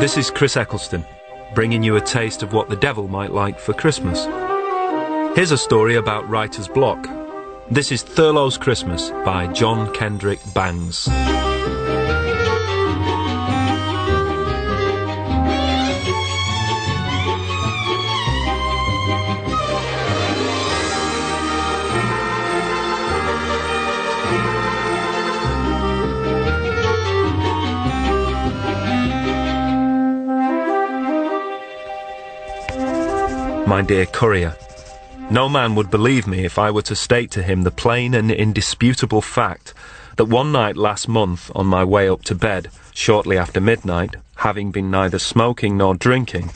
This is Chris Eccleston, bringing you a taste of what the devil might like for Christmas. Here's a story about writer's block. This is Thurlows' Christmas by John Kendrick Bangs. My dear courier, no man would believe me if I were to state to him the plain and indisputable fact that one night last month, on my way up to bed, shortly after midnight, having been neither smoking nor drinking,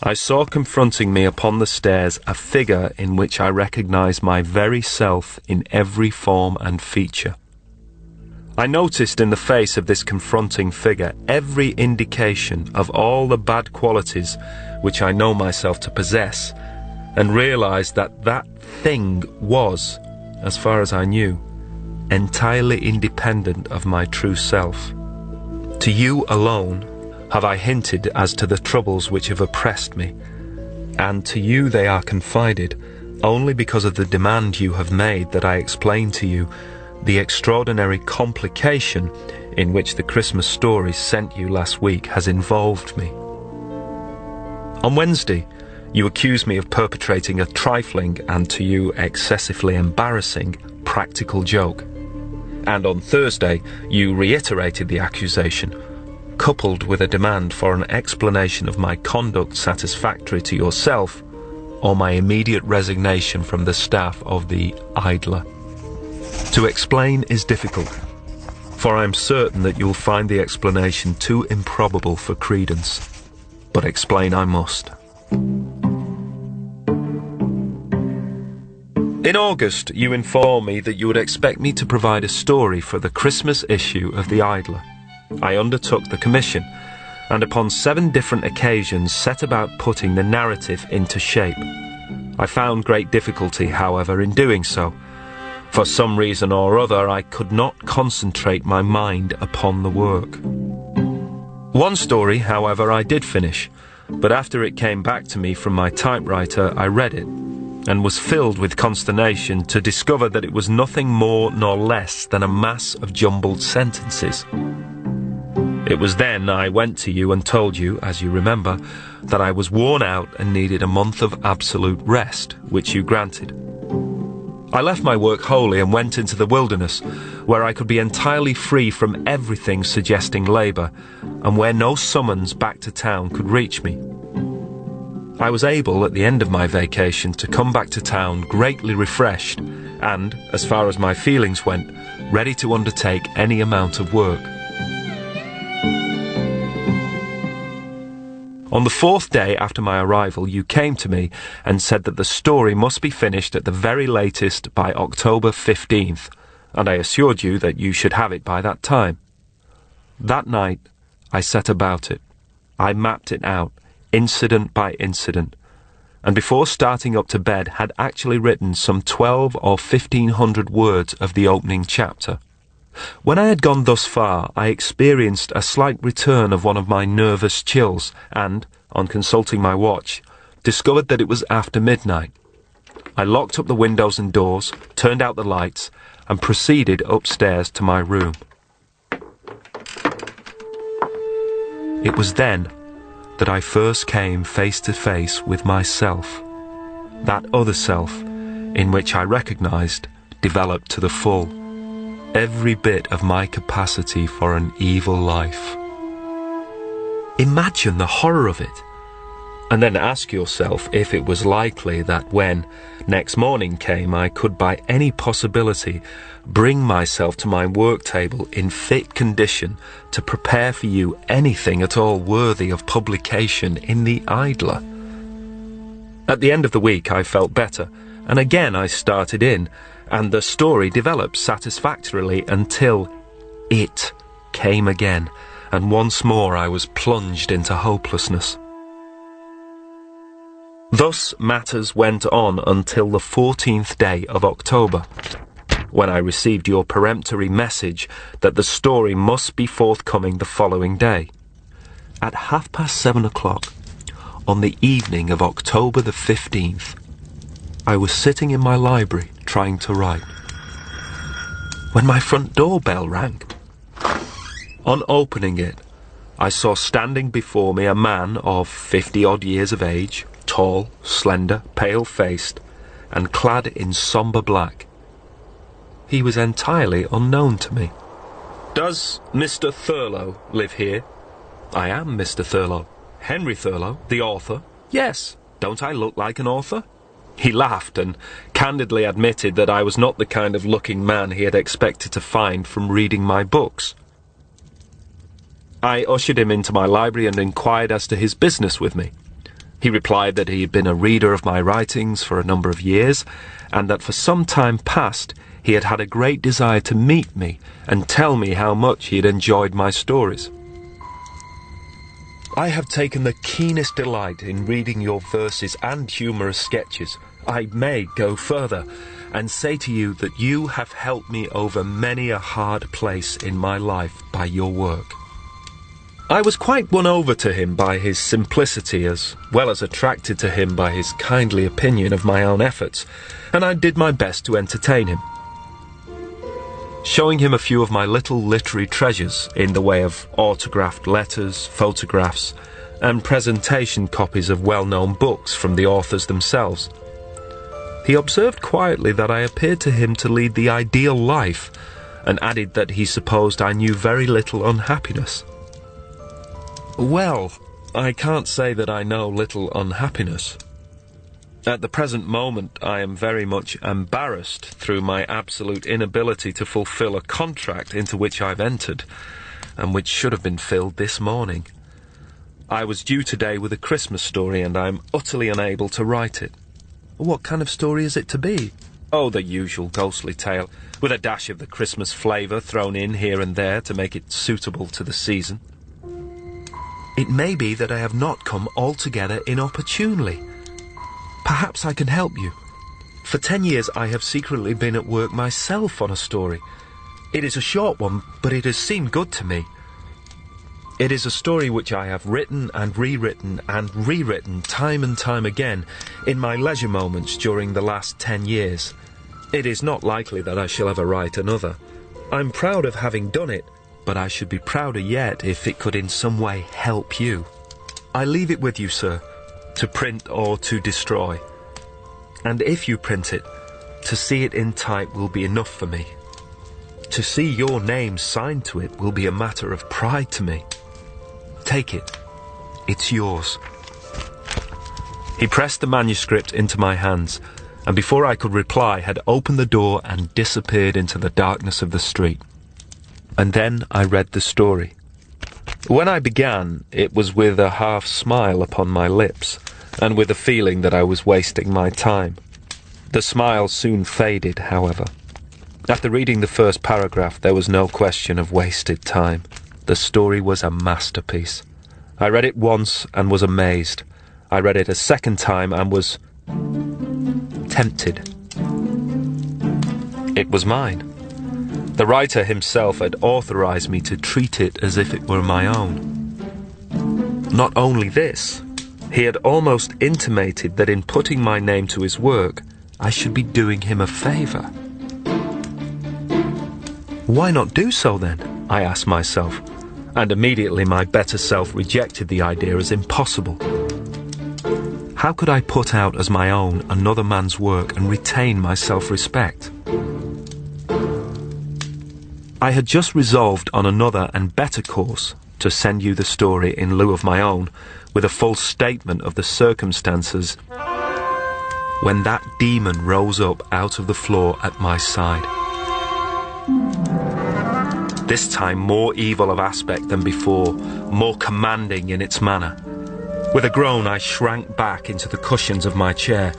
I saw confronting me upon the stairs a figure in which I recognised my very self in every form and feature. I noticed in the face of this confronting figure every indication of all the bad qualities which I know myself to possess, and realised that that thing was, as far as I knew, entirely independent of my true self. To you alone have I hinted as to the troubles which have oppressed me, and to you they are confided only because of the demand you have made that I explain to you the extraordinary complication in which the Christmas story sent you last week has involved me. On Wednesday, you accused me of perpetrating a trifling and to you excessively embarrassing practical joke. And on Thursday, you reiterated the accusation, coupled with a demand for an explanation of my conduct satisfactory to yourself, or my immediate resignation from the staff of the Idler. To explain is difficult, for I am certain that you'll find the explanation too improbable for credence. But explain I must. In August, you informed me that you would expect me to provide a story for the Christmas issue of the Idler. I undertook the commission, and upon 7 different occasions set about putting the narrative into shape. I found great difficulty, however, in doing so. For some reason or other, I could not concentrate my mind upon the work. One story, however, I did finish, but after it came back to me from my typewriter, I read it, and was filled with consternation to discover that it was nothing more nor less than a mass of jumbled sentences. It was then I went to you and told you, as you remember, that I was worn out and needed a month of absolute rest, which you granted. I left my work wholly and went into the wilderness, where I could be entirely free from everything suggesting labour, and where no summons back to town could reach me. I was able, at the end of my vacation, to come back to town greatly refreshed, and, as far as my feelings went, ready to undertake any amount of work. On the 4th day after my arrival, you came to me and said that the story must be finished at the very latest by October 15th, and I assured you that you should have it by that time. That night, I set about it. I mapped it out, incident by incident, and before starting up to bed had actually written some 12 or 1500 words of the opening chapter. When I had gone thus far, I experienced a slight return of one of my nervous chills, and, on consulting my watch, discovered that it was after midnight. I locked up the windows and doors, turned out the lights, and proceeded upstairs to my room. It was then that I first came face to face with myself, that other self, in which I recognised, developed to the full, every bit of my capacity for an evil life. Imagine the horror of it, and then ask yourself if it was likely that when next morning came I could by any possibility bring myself to my work table in fit condition to prepare for you anything at all worthy of publication in the Idler. At the end of the week I felt better, and again I started in, and the story developed satisfactorily until it came again, and once more I was plunged into hopelessness. Thus matters went on until the 14th day of October, when I received your peremptory message that the story must be forthcoming the following day. At 7:30 on the evening of October the 15th, I was sitting in my library trying to write, when my front door bell rang. On opening it, I saw standing before me a man of 50-odd years of age, tall, slender, pale-faced, and clad in sombre black. He was entirely unknown to me. "Does Mr. Thurlow live here?" "I am Mr. Thurlow." "Henry Thurlow, the author?" "Yes. Don't I look like an author?" He laughed and candidly admitted that I was not the kind of looking man he had expected to find from reading my books. I ushered him into my library and inquired as to his business with me. He replied that he had been a reader of my writings for a number of years, and that for some time past he had had a great desire to meet me and tell me how much he had enjoyed my stories. "I have taken the keenest delight in reading your verses and humorous sketches. I may go further and say to you that you have helped me over many a hard place in my life by your work." I was quite won over to him by his simplicity, as well as attracted to him by his kindly opinion of my own efforts, and I did my best to entertain him, showing him a few of my little literary treasures in the way of autographed letters, photographs, and presentation copies of well-known books from the authors themselves. He observed quietly that I appeared to him to lead the ideal life, and added that he supposed I knew very little unhappiness. Well, I can't say that I know little unhappiness. At the present moment, I am very much embarrassed through my absolute inability to fulfill a contract into which I've entered, and which should have been filled this morning. I was due today with a Christmas story, and I am utterly unable to write it. What kind of story is it to be? Oh, the usual ghostly tale, with a dash of the Christmas flavour thrown in here and there to make it suitable to the season. It may be that I have not come altogether inopportunely. Perhaps I can help you. For 10 years I have secretly been at work myself on a story. It is a short one, but it has seemed good to me. It is a story which I have written and rewritten time and time again in my leisure moments during the last 10 years. It is not likely that I shall ever write another. I'm proud of having done it, but I should be prouder yet if it could in some way help you. I leave it with you, sir, to print or to destroy. And if you print it, to see it in type will be enough for me. To see your name signed to it will be a matter of pride to me. Take it. It's yours. He pressed the manuscript into my hands, and before I could reply had opened the door and disappeared into the darkness of the street. And then I read the story. When I began, it was with a half-smile upon my lips, and with a feeling that I was wasting my time. The smile soon faded, however. After reading the first paragraph, there was no question of wasted time. The story was a masterpiece. I read it once and was amazed. I read it a second time and was tempted. It was mine. The writer himself had authorized me to treat it as if it were my own. Not only this, he had almost intimated that in putting my name to his work, I should be doing him a favor. Why not do so then? I asked myself, and immediately my better self rejected the idea as impossible. How could I put out as my own another man's work and retain my self-respect? I had just resolved on another and better course, to send you the story in lieu of my own, with a full statement of the circumstances, when that demon rose up out of the floor at my side. This time more evil of aspect than before, more commanding in its manner. With a groan I shrank back into the cushions of my chair,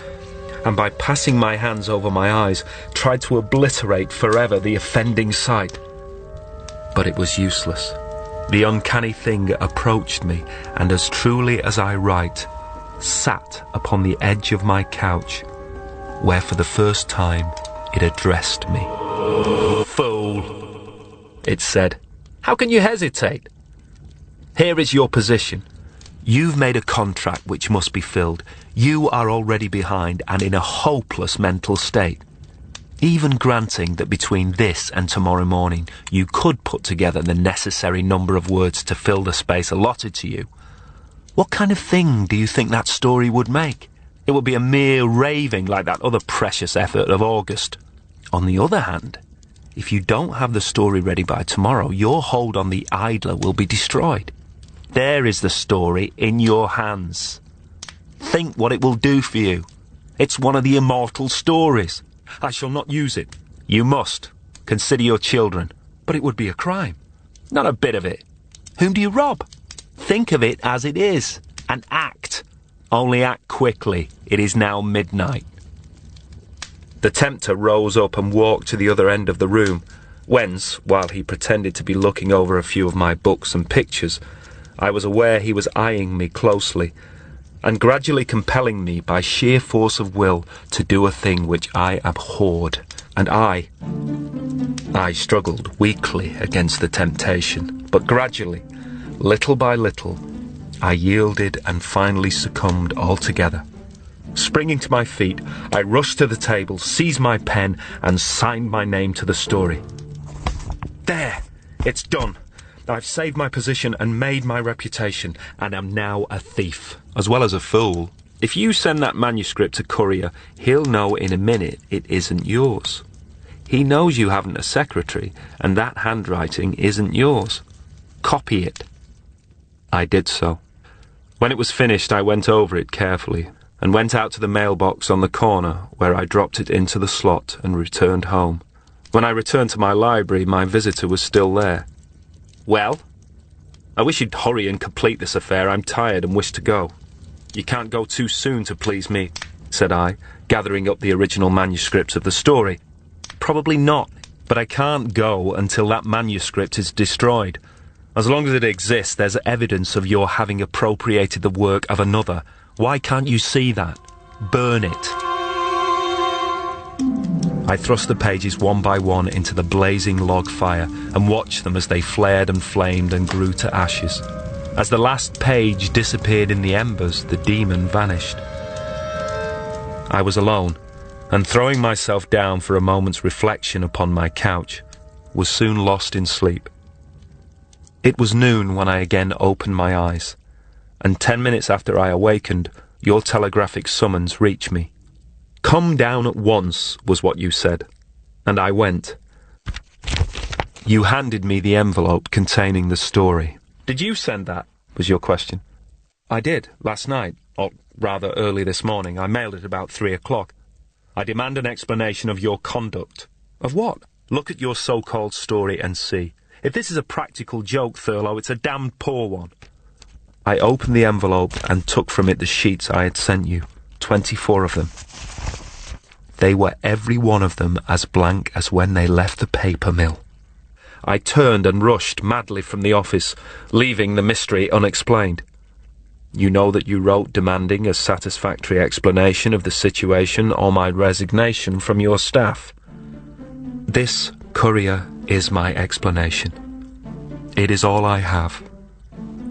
and by passing my hands over my eyes, tried to obliterate forever the offending sight. But it was useless. The uncanny thing approached me, and as truly as I write, sat upon the edge of my couch, where for the first time it addressed me. "Fool," it said. "How can you hesitate? Here is your position. You've made a contract which must be filled. You are already behind and in a hopeless mental state. Even granting that between this and tomorrow morning you could put together the necessary number of words to fill the space allotted to you, what kind of thing do you think that story would make? It would be a mere raving like that other precious effort of August. On the other hand, if you don't have the story ready by tomorrow, your hold on the idler will be destroyed. There is the story in your hands. Think what it will do for you. It's one of the immortal stories. I shall not use it. You must. Consider your children. But it would be a crime. Not a bit of it. Whom do you rob? Think of it as it is. And act. Only act quickly. It is now midnight. The tempter rose up and walked to the other end of the room, whence, while he pretended to be looking over a few of my books and pictures, I was aware he was eyeing me closely, and gradually compelling me by sheer force of will to do a thing which I abhorred. And I struggled weakly against the temptation, but gradually, little by little, I yielded and finally succumbed altogether. Springing to my feet, I rushed to the table, seized my pen, and signed my name to the story. There! It's done! I've saved my position and made my reputation, and am now a thief, as well as a fool. If you send that manuscript to Courier, he'll know in a minute it isn't yours. He knows you haven't a secretary, and that handwriting isn't yours. Copy it. I did so. When it was finished, I went over it carefully, and went out to the mailbox on the corner, where I dropped it into the slot and returned home. When I returned to my library, my visitor was still there. Well? I wish you'd hurry and complete this affair. I'm tired and wish to go. You can't go too soon to please me, said I, gathering up the original manuscripts of the story. Probably not, but I can't go until that manuscript is destroyed. As long as it exists, there's evidence of your having appropriated the work of another. Why can't you see that? Burn it. I thrust the pages one by one into the blazing log fire and watched them as they flared and flamed and grew to ashes. As the last page disappeared in the embers, the demon vanished. I was alone, and throwing myself down for a moment's reflection upon my couch, was soon lost in sleep. It was noon when I again opened my eyes, and 10 minutes after I awakened, your telegraphic summons reached me. Come down at once, was what you said, and I went. You handed me the envelope containing the story. Did you send that? Was your question. I did, last night, or rather early this morning. I mailed it about 3 o'clock. I demand an explanation of your conduct. Of what? Look at your so-called story and see. If this is a practical joke, Thurlow, it's a damned poor one. I opened the envelope and took from it the sheets I had sent you, 24 of them. They were every one of them as blank as when they left the paper mill. I turned and rushed madly from the office, leaving the mystery unexplained. You know that you wrote demanding a satisfactory explanation of the situation or my resignation from your staff. This, Courier, is my explanation. It is all I have.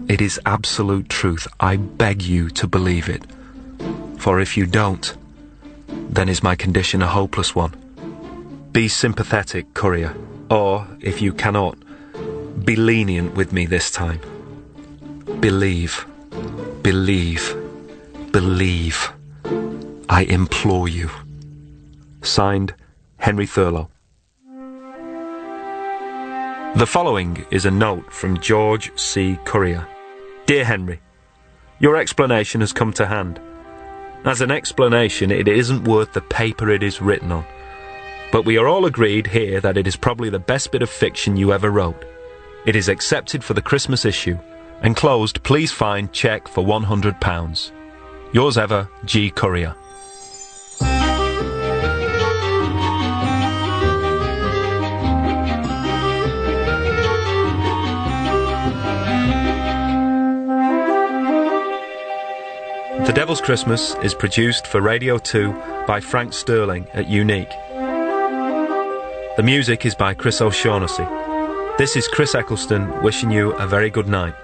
It is absolute truth. I beg you to believe it. For if you don't, then is my condition a hopeless one. Be sympathetic, Courier, or, if you cannot, be lenient with me this time. Believe, believe, believe. I implore you. Signed, Henry Thurlow. The following is a note from George C. Courier. Dear Henry, your explanation has come to hand. As an explanation, it isn't worth the paper it is written on. But we are all agreed here that it is probably the best bit of fiction you ever wrote. It is accepted for the Christmas issue. Enclosed, please find cheque for £100. Yours ever, G. Courier. The Devil's Christmas is produced for Radio 2 by Frank Sterling at Unique. The music is by Chris O'Shaughnessy. This is Chris Eccleston wishing you a very good night.